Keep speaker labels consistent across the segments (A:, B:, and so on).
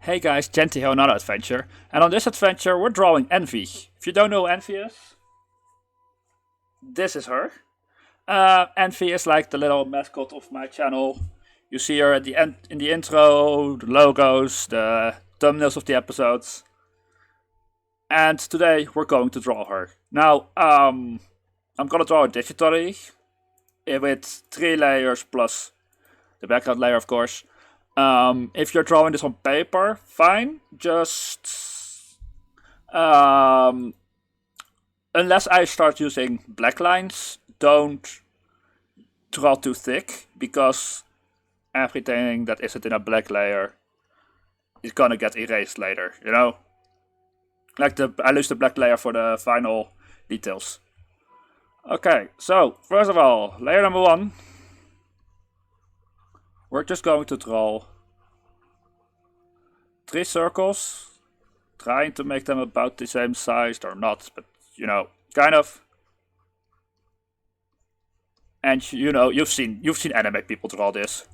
A: Hey guys, Genty here on another adventure, and on this adventure we're drawing Envy. If you don't know who Envy is, this is her. Envy is like the little mascot of my channel. You see her at the end in the intro, the logos, the thumbnails of the episodes. And today we're going to draw her. Now, I'm gonna draw her digitally with 3 layers plus the background layer, of course. If you're drawing this on paper, fine. Just unless I start using black lines, don't draw too thick, because everything that isn't in a black layer is gonna get erased later, you know? Like I lose the black layer for the final details. Okay, so first of all, layer number 1. We're just going to draw 3 circles, trying to make them about the same size. Or not, but you know, kind of. And you know, you've seen anime people draw this,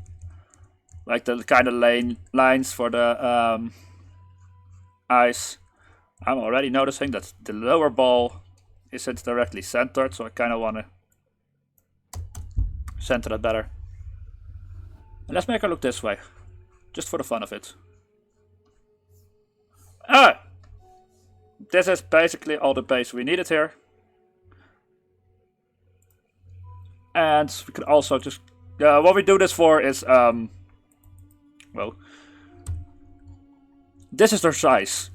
A: like the kind of lines for the eyes. I'm already noticing that the lower ball isn't directly centered, so I kind of want to center that better. And let's make her look this way, just for the fun of it. This is basically all the base we needed here. And we can also just... what we do this for is... well... This is her size.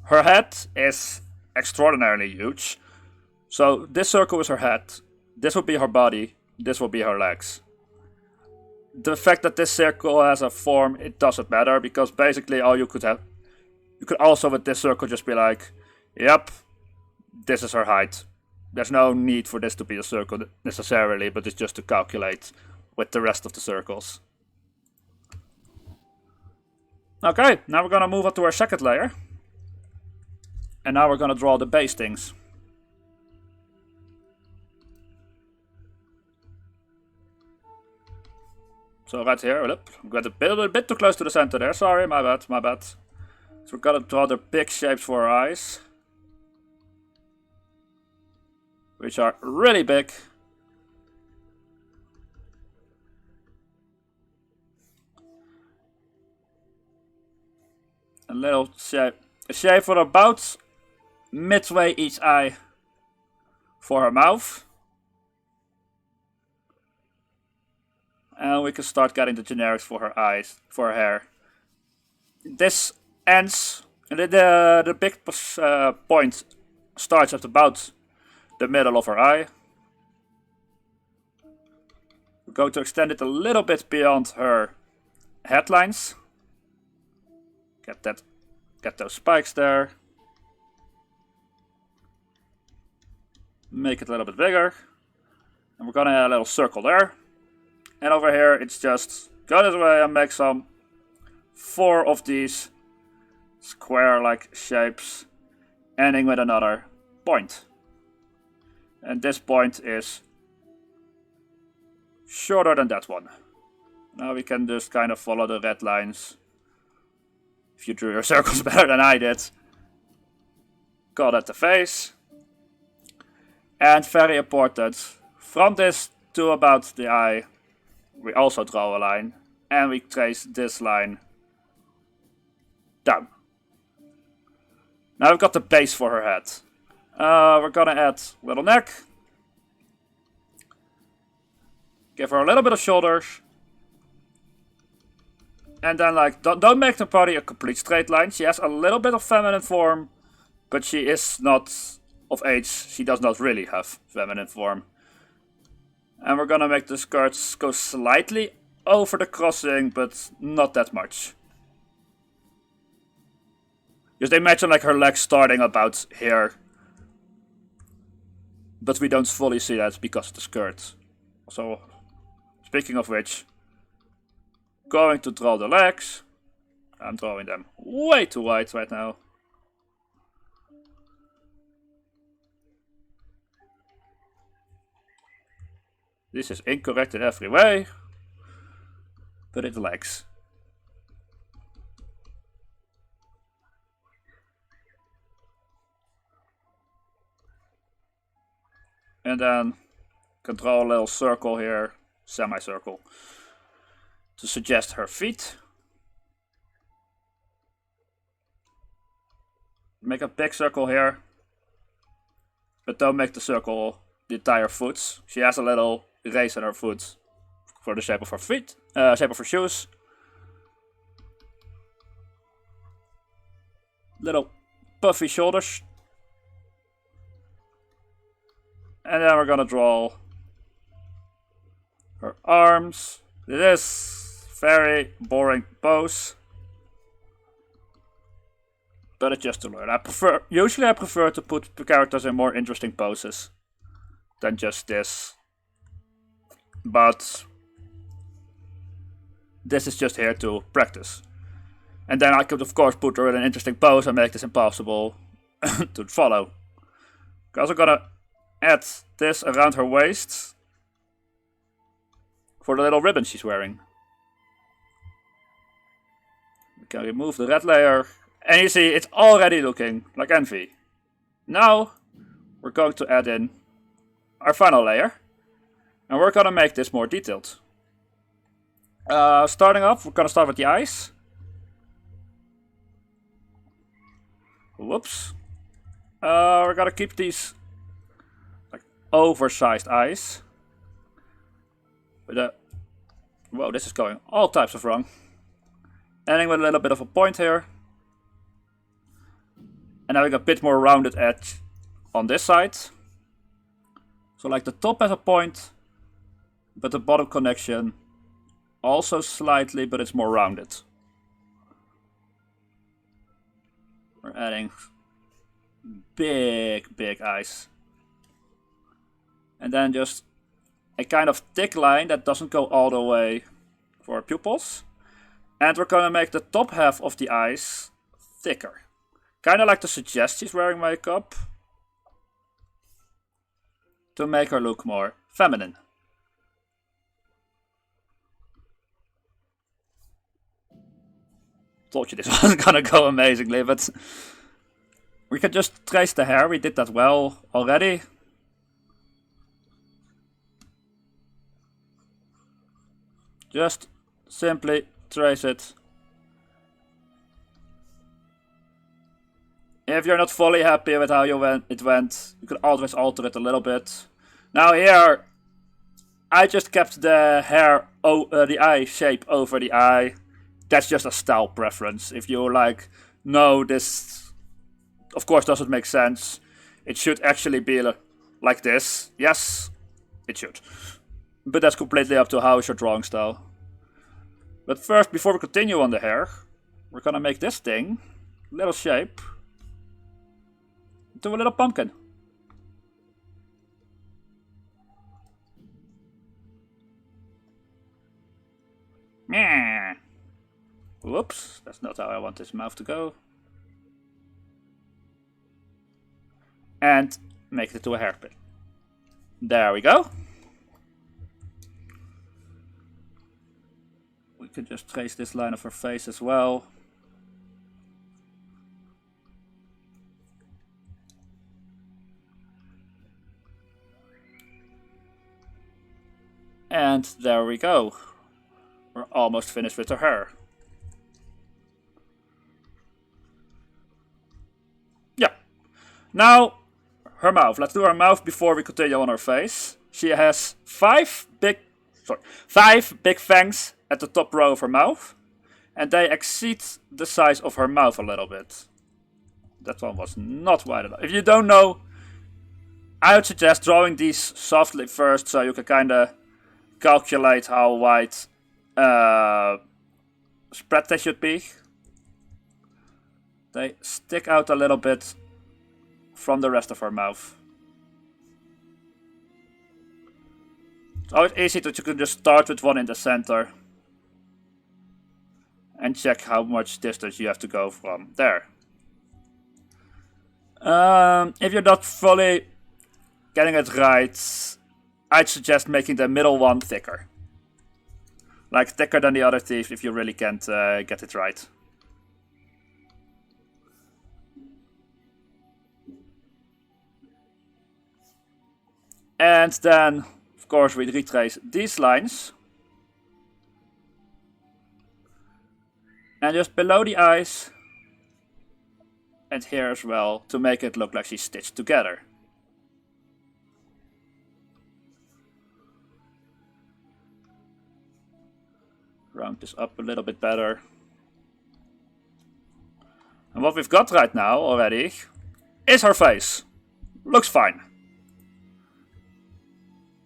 A: Her head is extraordinarily huge. So this circle is her head. This will be her body. This will be her legs. The fact that this circle has a form, it doesn't matter, because basically all you could have... You could also with this circle just be like, yep, this is her height. There's no need for this to be a circle necessarily, but it's just to calculate with the rest of the circles. Okay, now we're gonna move on to our second layer. And now we're gonna draw the base things. So right here, I'm going a bit too close to the center there, sorry, my bad. So we're gonna draw the big shapes for our eyes, which are really big. A little shape, a shape for about midway each eye for her mouth. And we can start getting the generics for her eyes, for her hair. This ends, and the big point starts at about the middle of her eye. We're going to extend it a little bit beyond her headlines. Get those spikes there. Make it a little bit bigger. And we're gonna add a little circle there. And over here, it's just go this way and make some 4 of these square-like shapes, ending with another point. And this point is shorter than that one. Now we can just kind of follow the red lines. If you drew your circles better than I did. Call that the face. And very important, from this to about the eye, we also draw a line, and we trace this line down. Now we've got the base for her head. We're gonna add a little neck. Give her a little bit of shoulders. And then, like, don't make the body a complete straight line. She has a little bit of feminine form, but she is not of age. She does not really have feminine form. And we're gonna make the skirts go slightly over the crossing, but not that much. Just imagine like her legs starting about here. But we don't fully see that because of the skirt. So, speaking of which, going to draw the legs. I'm drawing them way too wide right now. This is incorrect in every way, but it lags. And then can draw a little circle here, semicircle, to suggest her feet. Make a big circle here, but don't make the circle the entire foot. She has a little raise in her foot for the shape of her feet, shape of her shoes. Little puffy shoulders. And then we're gonna draw her arms. It is very boring pose, but it's just to learn. Usually I prefer to put the characters in more interesting poses than just this. But this is just here to practice. And then I could of course put her in an interesting pose and make this impossible to follow. I'm also gonna add this around her waist for the little ribbon she's wearing. We can remove the red layer. And you see, it's already looking like Envy. Now, we're going to add in our final layer. And we're going to make this more detailed. Starting off, we're going to start with the eyes. Whoops. We're going to keep these like oversized eyes. With whoa, this is going all types of wrong. Ending with a little bit of a point here. And having a bit more rounded edge on this side. So like the top has a point, but the bottom connection also slightly, but it's more rounded. We're adding big eyes. And then just a kind of thick line that doesn't go all the way for our pupils. And we're gonna make the top half of the eyes thicker. Kinda like to suggest she's wearing makeup, to make her look more feminine. Told you this wasn't gonna go amazingly, but we can just trace the hair. We did that well already. Just simply trace it. If you're not fully happy with how it went, you could always alter it a little bit. Now here, I just kept the hair, the eye shape over the eye. That's just a style preference. If you like, no, this of course doesn't make sense. It should actually be like this. Yes, it should. But that's completely up to how is your drawing style. But first, before we continue on the hair, we're gonna make this thing, little shape, into a little pumpkin. Meh. Whoops, that's not how I want this mouth to go. And make it to a hairpin. There we go. We could just trace this line of her face as well. And there we go. We're almost finished with her hair. Yeah. Now, her mouth. Let's do her mouth before we continue on her face. She has five big fangs at the top row of her mouth. And they exceed the size of her mouth a little bit. That one was not wide enough. If you don't know, I would suggest drawing these softly first so you can kind of calculate how wide spread they should be. They stick out a little bit from the rest of her mouth. It's always easy that you can just start with one in the center and check how much distance you have to go from there. If you're not fully getting it right, I'd suggest making the middle one thicker. Like thicker than the other teeth if you really can't get it right. And then, of course, we retrace these lines. And just below the eyes, and here as well, to make it look like she's stitched together. Round this up a little bit better. And what we've got right now already is her face. Looks fine.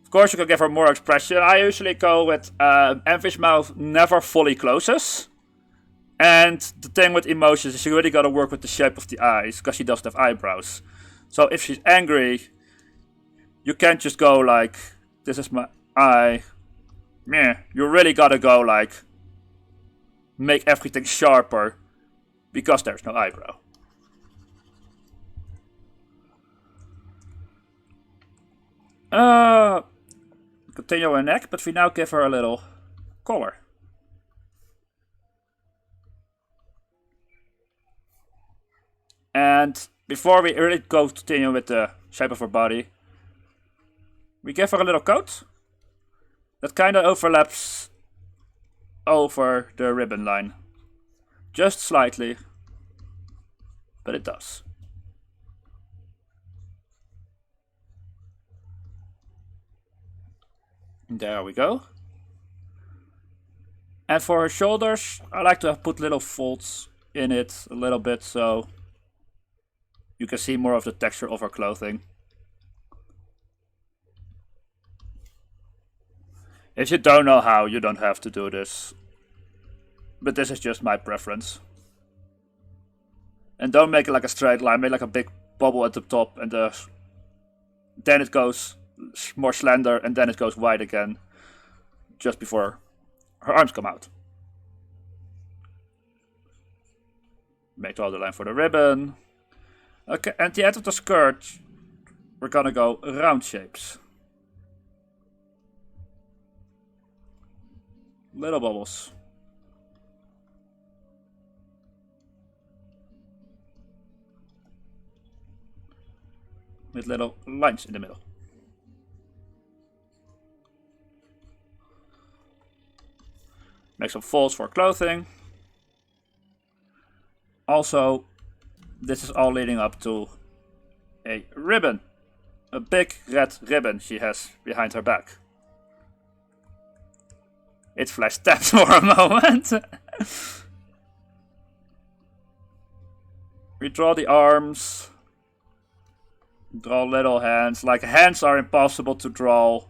A: Of course you can give her more expression. I usually go with Envy's mouth never fully closes. And the thing with emotions is you really gotta work with the shape of the eyes, because she doesn't have eyebrows. So if she's angry, you can't just go like, this is my eye. Meh. You really gotta go like, make everything sharper, because there's no eyebrow. Continue her neck, but we now give her a little color. And before we really continue with the shape of her body, we give her a little coat that kind of overlaps over the ribbon line. Just slightly, but it does. There we go. And for her shoulders, I like to put little folds in it a little bit so you can see more of the texture of her clothing. If you don't know how, you don't have to do this. But this is just my preference. And don't make it like a straight line, make like a big bubble at the top and then it goes more slender and then it goes wide again. Just before her arms come out. Make the other line for the ribbon. Okay, at the end of the skirt, we're gonna go round shapes. Little bubbles. With little lines in the middle. Make some folds for clothing. Also, this is all leading up to a ribbon. A big red ribbon she has behind her back. It flashed tapped for a moment. We draw the arms. Draw little hands. Like, hands are impossible to draw.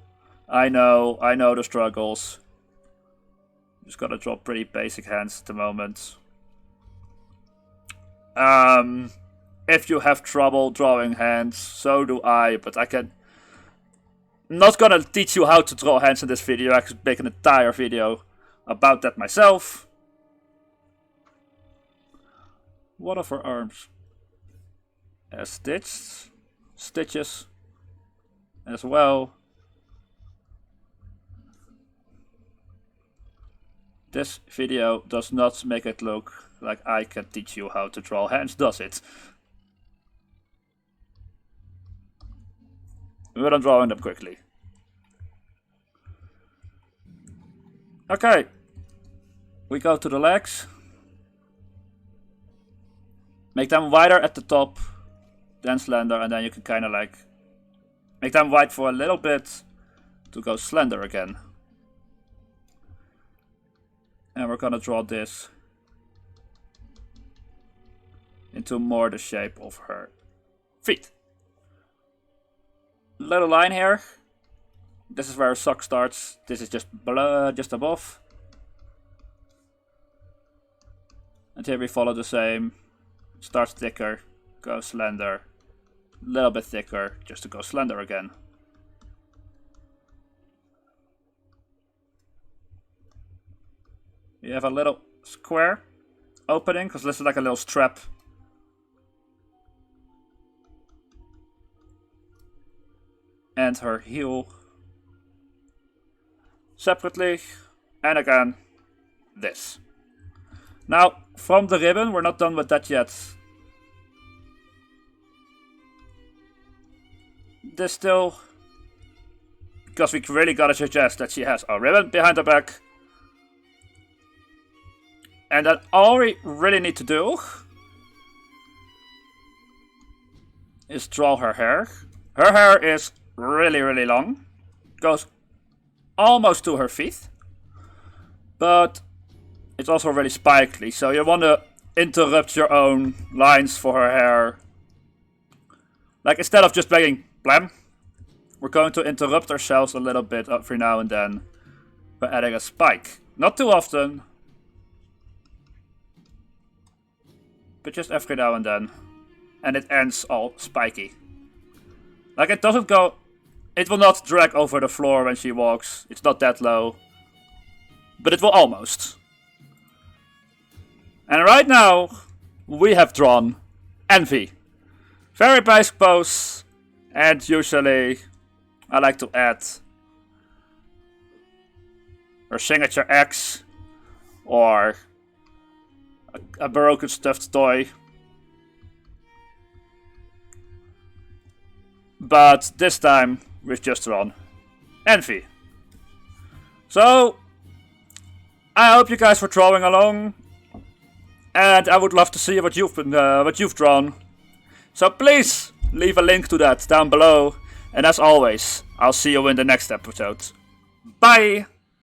A: I know the struggles. Just gotta draw pretty basic hands at the moment. If you have trouble drawing hands, so do I, but I'm not gonna teach you how to draw hands in this video. I could make an entire video about that myself. What of her arms? As stitches as well. This video does not make it look like I can teach you how to draw hands, does it? But I'm drawing them quickly. Okay. We go to the legs. Make them wider at the top, then slender, and then you can kind of like make them wide for a little bit to go slender again. And we're gonna draw this into more the shape of her feet. Little line here. This is where her sock starts. This is just below, just above. And here we follow the same. Starts thicker, goes slender. A little bit thicker, just to go slender again. We have a little square opening, because this is like a little strap. And her heel separately, and again this. Now, from the ribbon, we're not done with that yet. This still because we really gotta suggest that she has a ribbon behind her back. And then all we really need to do is draw her hair. Her hair is really, really long. Goes almost to her feet. But it's also really spikely, so you want to interrupt your own lines for her hair. Like, instead of just being blam, we're going to interrupt ourselves a little bit every now and then by adding a spike. Not too often, but just every now and then. And it ends all spiky. Like, it doesn't go... It will not drag over the floor when she walks. It's not that low. But it will almost. And right now, we have drawn Envy. Very basic pose. And usually, I like to add her signature X. Or a broken stuffed toy. But this time, we've just drawn Envy. So, I hope you guys were drawing along. And I would love to see what you've drawn. So please, leave a link to that down below. And as always, I'll see you in the next episode. Bye!